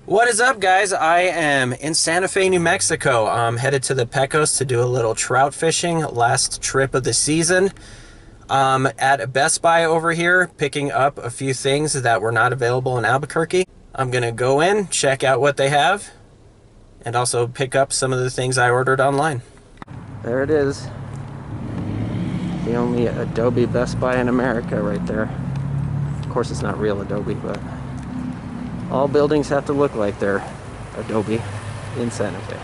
What is up, guys? I am in Santa Fe, New Mexico. I'm headed to the Pecos to do a little trout fishing, last trip of the season. At Best Buy over here, picking up a few things that were not available in Albuquerque. I'm gonna go in, check out what they have, and also pick up some of the things I ordered online. There it is. The only Adobe Best Buy in America right there. Of course, it's not real Adobe, but all buildings have to look like they're Adobe in Santa Fe.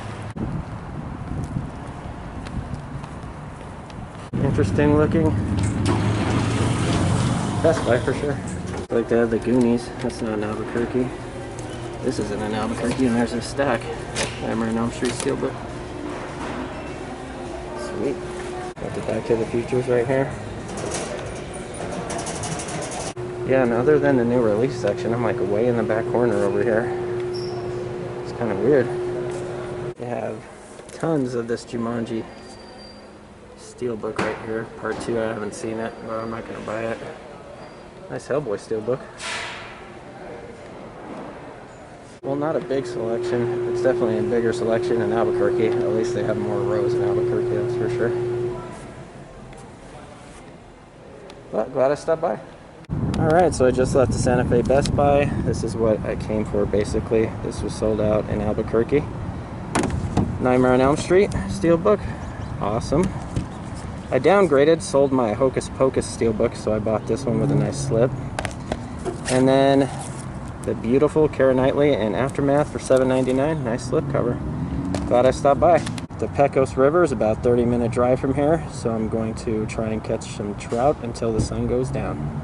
Interesting looking Best Buy for sure. Like they have the Goonies. That's not an Albuquerque. This isn't an Albuquerque, and there's a stack. Nightmare on Elm Street Steelbook. Sweet. Got the Back to the Futures right here. Yeah, and other than the new release section, I'm like way in the back corner over here. It's kind of weird. They have tons of this Jumanji Steelbook right here. Part 2, I haven't seen it, but I'm not going to buy it. Nice Hellboy Steelbook. Well, not a big selection. It's definitely a bigger selection in Albuquerque. At least they have more rows in Albuquerque, that's for sure. But glad I stopped by. Alright, so I just left the Santa Fe Best Buy. This is what I came for basically. This was sold out in Albuquerque. Nightmare on Elm Street Steelbook. Awesome. I downgraded, sold my Hocus Pocus Steelbook, so I bought this one with a nice slip. And then the beautiful Keira Knightley and Aftermath for $7.99. Nice slip cover. Glad I stopped by. The Pecos River is about a 30-minute drive from here, so I'm going to try and catch some trout until the sun goes down.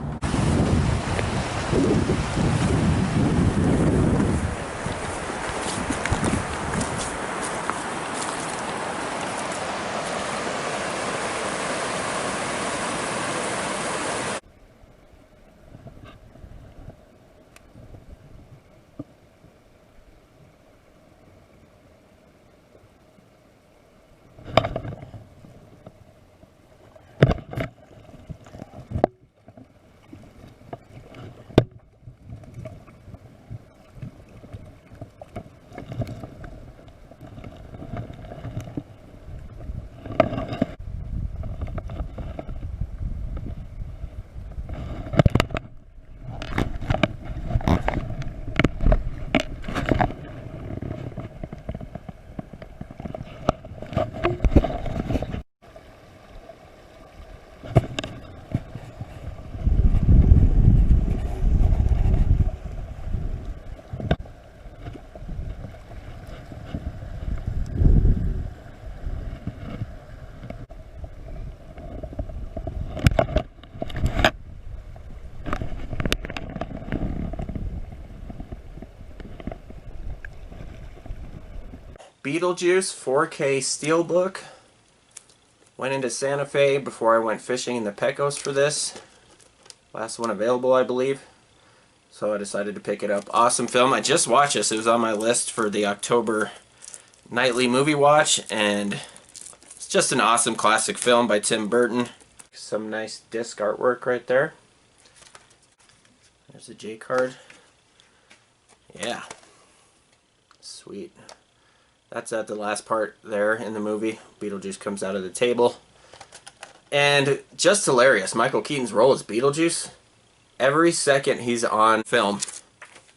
Beetlejuice 4K Steelbook. Went into Santa Fe before I went fishing in the Pecos for this. Last one available, I believe. So I decided to pick it up. Awesome film. I just watched this. It was on my list for the October nightly movie watch, and it's just an awesome classic film by Tim Burton. Some nice disc artwork right there. There's a J card. Yeah. Sweet. That's at the last part there in the movie. Beetlejuice comes out of the table. And just hilarious. Michael Keaton's role as Beetlejuice. Every second he's on film,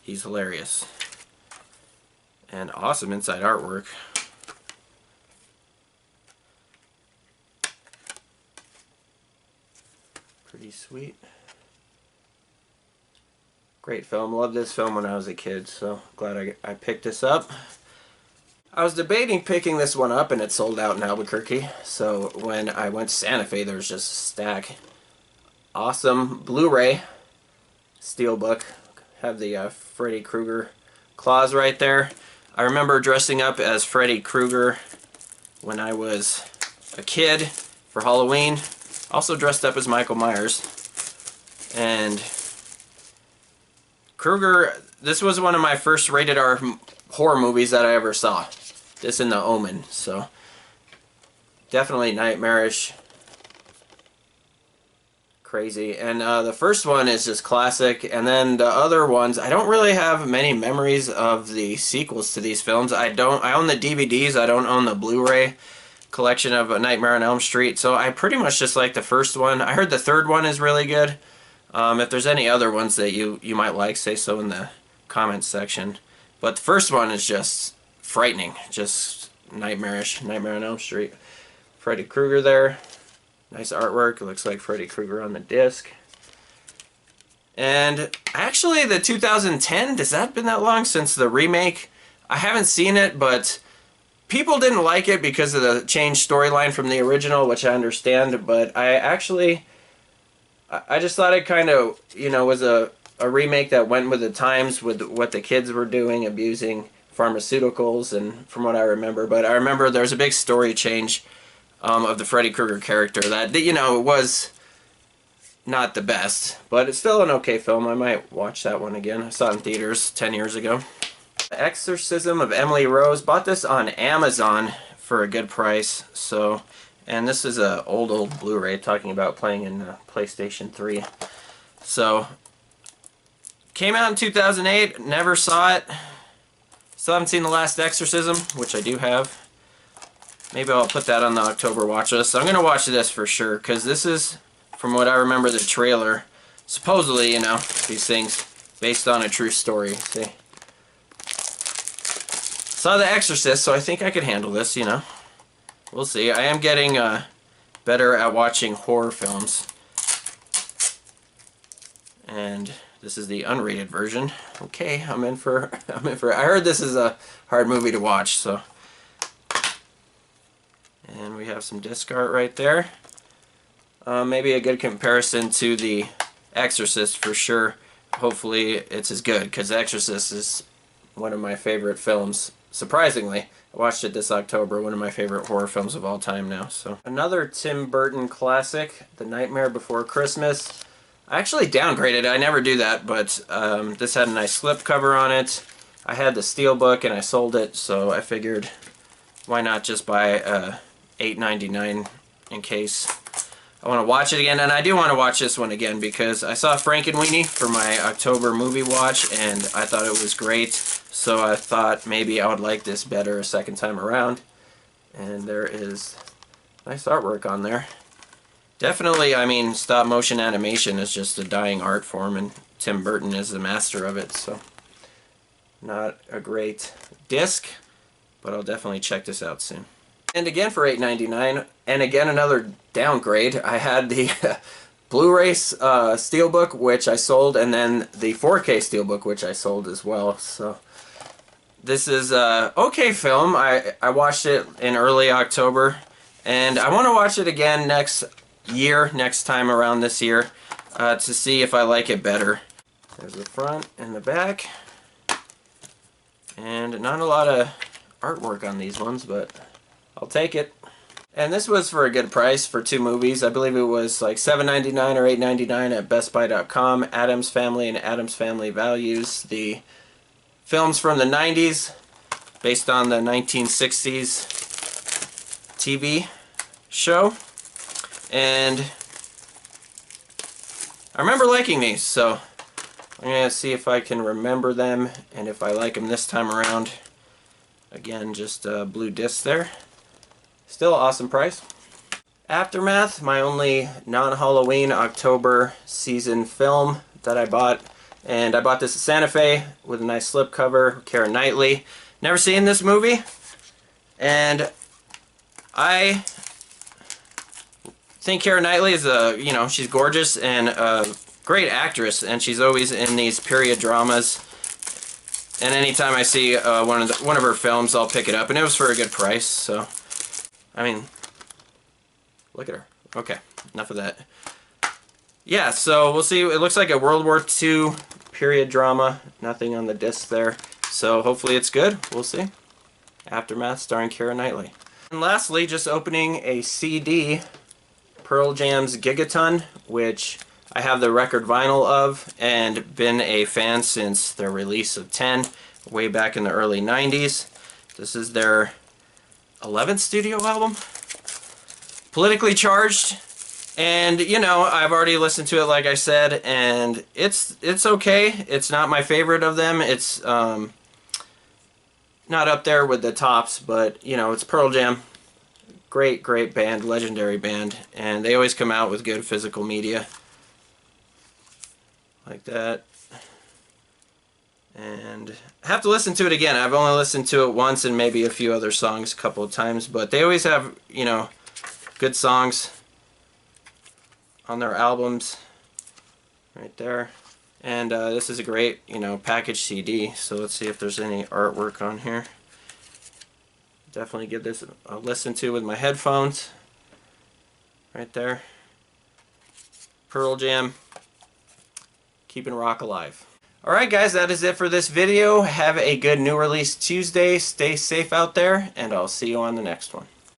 he's hilarious. And awesome inside artwork. Pretty sweet. Great film. Loved this film when I was a kid, so glad I picked this up. I was debating picking this one up, and it sold out in Albuquerque. So when I went to Santa Fe, there was just a stack. Awesome Blu-ray Steelbook. Have the Freddy Krueger claws right there. I remember dressing up as Freddy Krueger when I was a kid for Halloween. Also dressed up as Michael Myers. And Krueger, this was one of my first rated R horror movies that I ever saw. This and The Omen, so definitely nightmarish. crazy. And the first one is just classic, and then the other ones, I don't really have many memories of the sequels to these films. I own the DVDs, I don't own the Blu-ray collection of A Nightmare on Elm Street, so I pretty much just like the first one. I heard the third one is really good. If there's any other ones that you might like, say so in the comments section. But the first one is just frightening, just nightmarish. Nightmare on Elm Street. Freddy Krueger there. Nice artwork. It looks like Freddy Krueger on the disc. And actually the 2010, has that been that long since the remake? I haven't seen it, but people didn't like it because of the changed storyline from the original, which I understand, but I just thought it kind of, was a remake that went with the times with what the kids were doing, abusing pharmaceuticals, and from what I remember. But I remember there was a big story change of the Freddy Krueger character that, it was not the best, but it's still an okay film. I might watch that one again. I saw it in theaters 10 years ago. The Exorcism of Emily Rose. Bought this on Amazon for a good price. So, and this is a old Blu-ray talking about playing in PlayStation 3. So, came out in 2008. Never saw it. Still haven't seen The Last Exorcism, which I do have. Maybe I'll put that on the October watch list. I'm gonna watch this for sure, because this is, from what I remember, the trailer. Supposedly, these things based on a true story. See. Saw The Exorcist, so I think I could handle this, We'll see. I am getting better at watching horror films. And this is the unrated version. Okay, I'm in for I heard this is a hard movie to watch, so. And we have some disc art right there. Maybe a good comparison to The Exorcist for sure. Hopefully it's as good, because The Exorcist is one of my favorite films. Surprisingly, I watched it this October, one of my favorite horror films of all time now. So another Tim Burton classic, The Nightmare Before Christmas. I actually downgraded it. I never do that, but this had a nice slipcover on it. I had the Steelbook and I sold it, so I figured why not just buy $8.99 in case I want to watch it again. And I do want to watch this one again because I saw Frankenweenie for my October movie watch and I thought it was great. So I thought maybe I would like this better a second time around. And there is nice artwork on there. Definitely, I mean, stop motion animation is just a dying art form, and Tim Burton is the master of it, so not a great disc, but I'll definitely check this out soon. And again for $8.99, and again another downgrade. I had the Blu-ray Steelbook, which I sold, and then the 4K Steelbook, which I sold as well. So this is a okay film. I watched it in early October, and I want to watch it again next time around this year, to see if I like it better. There's the front and the back, and not a lot of artwork on these ones, but I'll take it. And this was for a good price for two movies. I believe it was like $7.99 or $8.99 at BestBuy.com. Addams Family and Addams Family Values, the films from the 90s based on the 1960s TV show. And I remember liking these, so I'm going to see if I can remember them and if I like them this time around. Again, just a blue disc there. Still awesome price. Aftermath, my only non-Halloween October season film that I bought. And I bought this at Santa Fe with a nice slipcover, Keira Knightley. Never seen this movie. And I think Keira Knightley is she's gorgeous and a great actress, and she's always in these period dramas. And anytime I see one of her films, I'll pick it up, and it was for a good price. So, I mean, look at her. Okay, enough of that. Yeah, so we'll see. It looks like a World War II period drama. Nothing on the disc there, so hopefully it's good. We'll see. Aftermath, starring Keira Knightley. And lastly, just opening a CD. Pearl Jam's Gigaton, which I have the record vinyl of and been a fan since their release of 10 way back in the early 90s. This is their 11th studio album. Politically charged, And you know, I've already listened to it, like I said, and it's okay. It's not my favorite of them. It's not up there with the tops, but you know, it's Pearl Jam. Great, great band, legendary band, and they always come out with good physical media like that. And I have to listen to it again. I've only listened to it once and maybe a few other songs a couple of times, but they always have, you know, good songs on their albums right there. And this is a great, you know, package CD. So let's see if there's any artwork on here. Definitely give this a listen to with my headphones. Right there. Pearl Jam. Keeping rock alive. Alright guys, that is it for this video. Have a good new release Tuesday. Stay safe out there, and I'll see you on the next one.